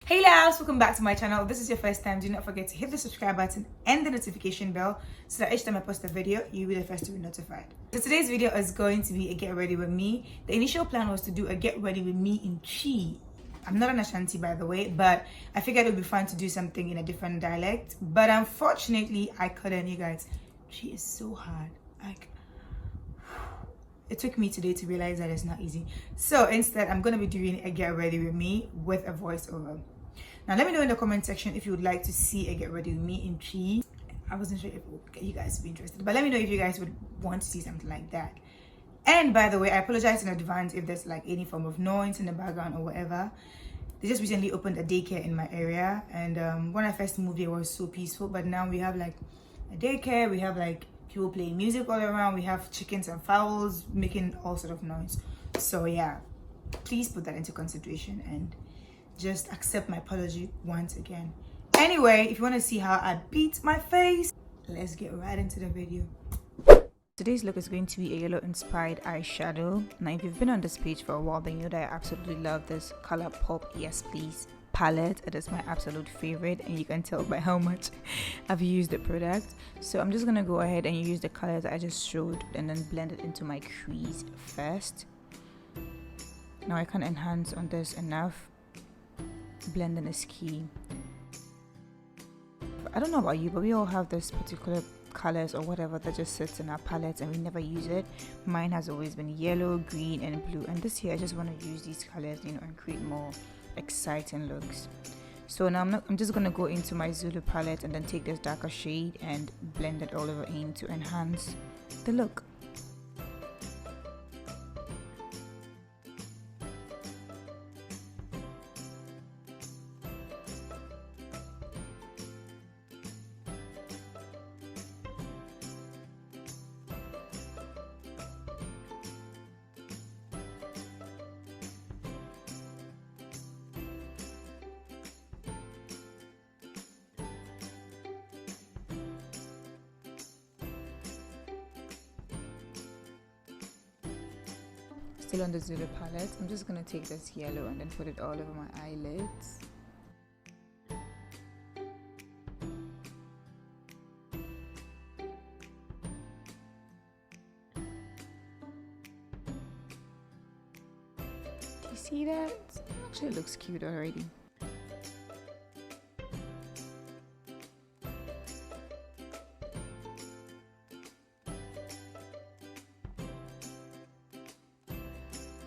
Hey loves, welcome back to my channel. If this is your first time, do not forget to hit the subscribe button and the notification bell so that each time I post a video, you'll be the first to be notified. So today's video is going to be a get ready with me. The initial plan was to do a get ready with me in Chi. I'm not an Ashanti, by the way, but I figured it would be fun to do something in a different dialect. But unfortunately, I couldn't, you guys. Chi is so hard. Like, it took me today to realize that it's not easy. So instead, I'm going to be doing a get ready with me with a voiceover. Now, let me know in the comment section if you would like to see a get ready with me in Chi. I wasn't sure if you guys would be interested, but let me know if you guys would want to see something like that. And by the way, I apologize in advance if there's like any form of noise in the background or whatever. They just recently opened a daycare in my area, and when I first moved here, it was so peaceful. But now we have like a daycare, we have like people playing music all around, we have chickens and fowls making all sort of noise. So yeah, please put that into consideration and just accept my apology once again. Anyway, if you want to see how I beat my face, let's get right into the video. Today's look is going to be a yellow inspired eyeshadow. Now if you've been on this page for a while, then you know that I absolutely love this Color Pop Yes Please palette. It is my absolute favorite, and you can tell by how much I've used the product. So I'm just gonna go ahead and use the colors I just showed and then blend it into my crease first. Now I can enhance on this enough. Blending is key. I don't know about you, but we all have this particular colors or whatever that just sits in our palettes and we never use it. Mine has always been yellow, green and blue, and this year I just want to use these colors, you know, and create more exciting looks. So now I'm just gonna go into my Zulu palette and then take this darker shade and blend it all over in to enhance the look. Still on the Zulu palette, I'm just going to take this yellow and then put it all over my eyelids. Do you see that? Actually, it looks cute already.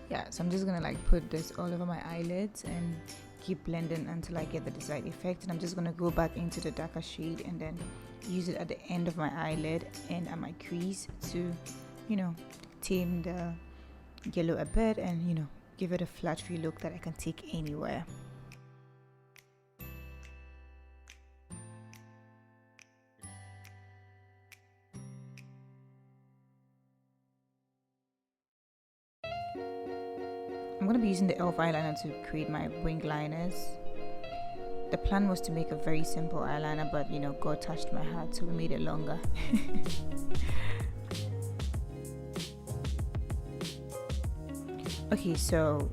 Yeah, so I'm just gonna like put this all over my eyelids and keep blending until I get the desired effect. And I'm just gonna go back into the darker shade and then use it at the end of my eyelid and at my crease to, you know, tame the yellow a bit and, you know, give it a flat free look that I can take anywhere. I'm going to be using the e.l.f. eyeliner to create my wing liners. The plan was to make a very simple eyeliner, but you know, God touched my heart, so we made it longer. Okay, so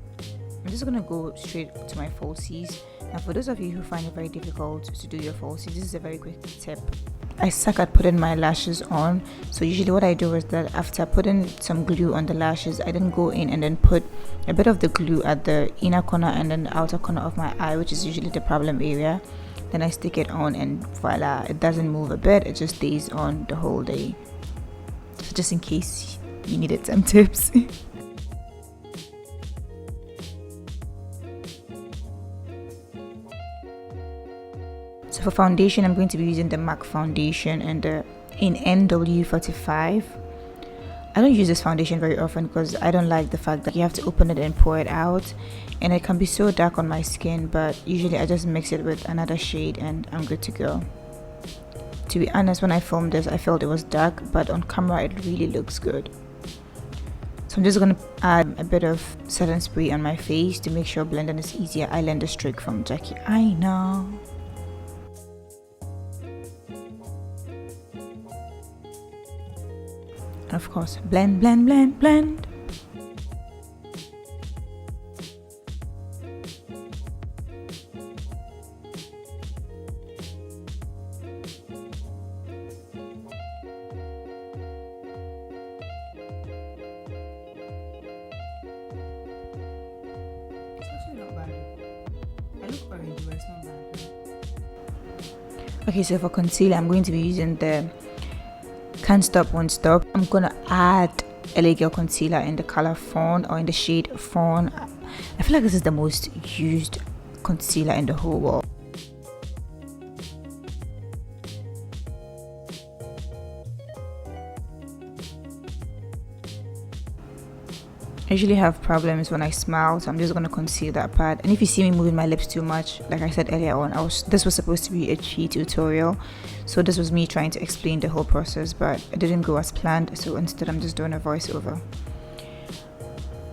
I'm just going to go straight to my falsies. Now for those of you who find it very difficult to do your falsies, this is a very quick tip. I suck at putting my lashes on, so usually what I do is that after putting some glue on the lashes, I then go in and then put a bit of the glue at the inner corner and then the outer corner of my eye, which is usually the problem area. Then I stick it on and voila, it doesn't move a bit, it just stays on the whole day. So just in case you needed some tips. So for foundation, I'm going to be using the m.a.c foundation and in NW45. I don't use this foundation very often because I don't like the fact that you have to open it and pour it out, and it can be so dark on my skin, but usually I just mix it with another shade and I'm good to go. To be honest, when I filmed this, I felt it was dark, but on camera it really looks good. So I'm just going to add a bit of setting spray on my face to make sure blending is easier. I learned this trick from Jackie. I know. And of course, blend, blend, blend, blend. already, but it's not bad. Okay, so for concealer, I'm going to be using the Can't Stop Won't Stop. I'm gonna add LA Girl concealer in the color Fawn, or in the shade Fawn. I feel like this is the most used concealer in the whole world. I usually have problems when I smile, so I'm just gonna conceal that part. And if you see me moving my lips too much, like I said earlier on, this was supposed to be a cheat tutorial, so this was me trying to explain the whole process, but it didn't go as planned, so instead I'm just doing a voiceover.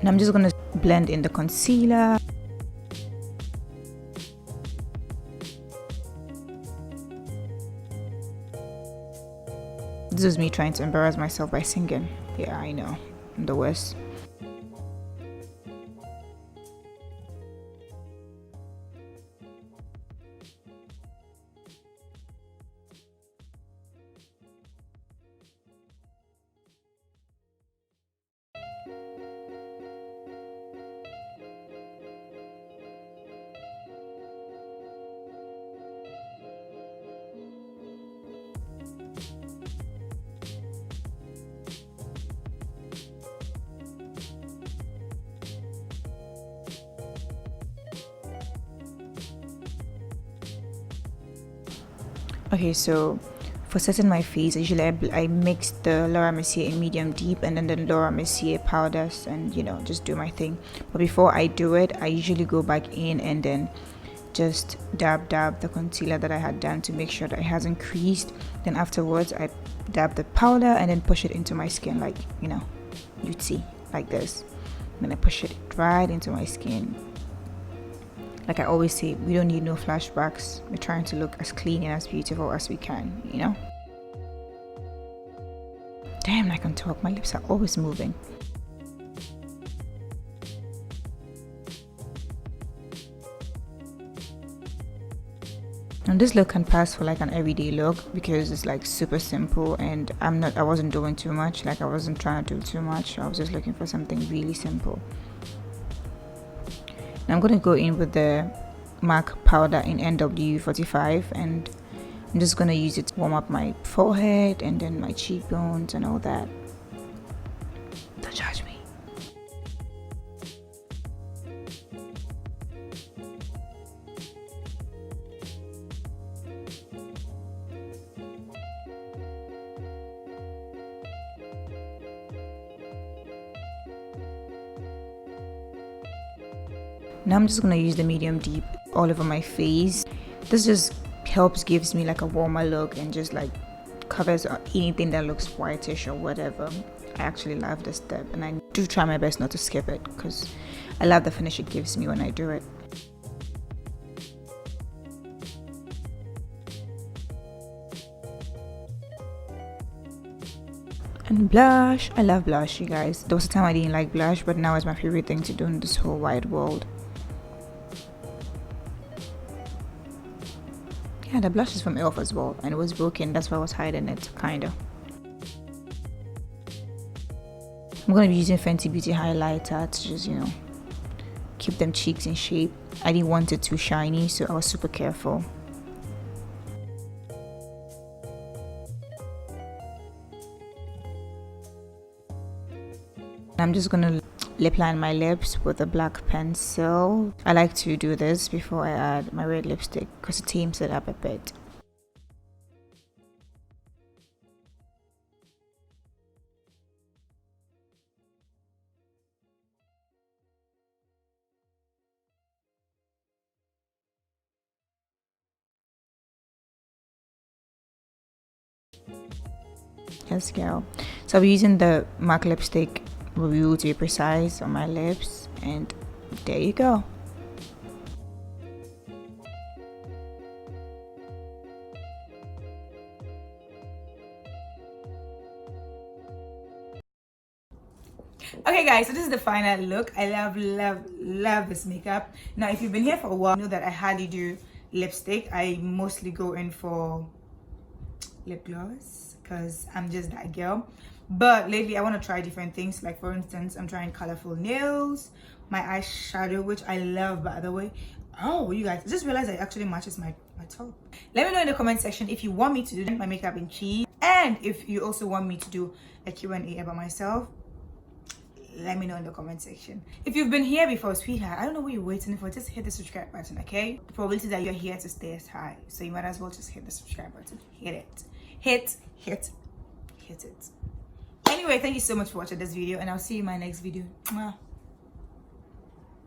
And I'm just gonna blend in the concealer. This is me trying to embarrass myself by singing. Yeah, I know, I'm the worst. Okay, so for setting my face, usually I mix the Laura Mercier in medium deep and then the Laura Mercier powders, and you know, just do my thing. But before I do it, I usually go back in and then just dab the concealer that I had done to make sure that it hasn't creased. Then afterwards I dab the powder and then push it into my skin, like, you know, you'd see, like this. And then I push it right into my skin. Like I always say, we don't need no flashbacks. We're trying to look as clean and as beautiful as we can, you know? Damn, I can talk. My lips are always moving. And this look can pass for like an everyday look because it's like super simple, and I wasn't doing too much. Like I wasn't trying to do too much. I was just looking for something really simple. Now I'm going to go in with the MAC powder in NW45, and I'm just going to use it to warm up my forehead and then my cheekbones and all that. Don't judge me. Now I'm just gonna use the medium deep all over my face. This just gives me like a warmer look and just like covers anything that looks whitish or whatever. I actually love this step, and I do try my best not to skip it because I love the finish it gives me when I do it. And blush, I love blush, you guys. There was a time I didn't like blush, but now it's my favorite thing to do in this whole wide world. Yeah, the blush is from e.l.f. as well, and it was broken, that's why I was hiding it, kinda. I'm gonna be using Fenty Beauty highlighter to just, you know, keep them cheeks in shape. I didn't want it too shiny, so I was super careful. I'm just gonna lip line my lips with a black pencil. I like to do this before I add my red lipstick because it teams it up a bit. Yes, girl. So I'll be using the MAC lipstick Review to be precise on my lips, and there you go. Okay guys, so this is the final look. I love this makeup. Now if you've been here for a while, you know that I hardly do lipstick. I mostly go in for lip gloss because I'm just that girl. But lately I want to try different things. Like for instance, I'm trying colorful nails, my eyeshadow, which I love, by the way. Oh, you guys, I just realized it actually matches my top. Let me know in the comment section if you want me to do my makeup in cheese, and if you also want me to do a Q&A about myself. Let me know in the comment section. If you've been here before, sweetheart, I don't know what you're waiting for. Just hit the subscribe button, okay? The probability that you're here to stay is high, so you might as well just hit the subscribe button. Hit it. Hit it. Anyway, thank you so much for watching this video, and I'll see you in my next video. Mwah.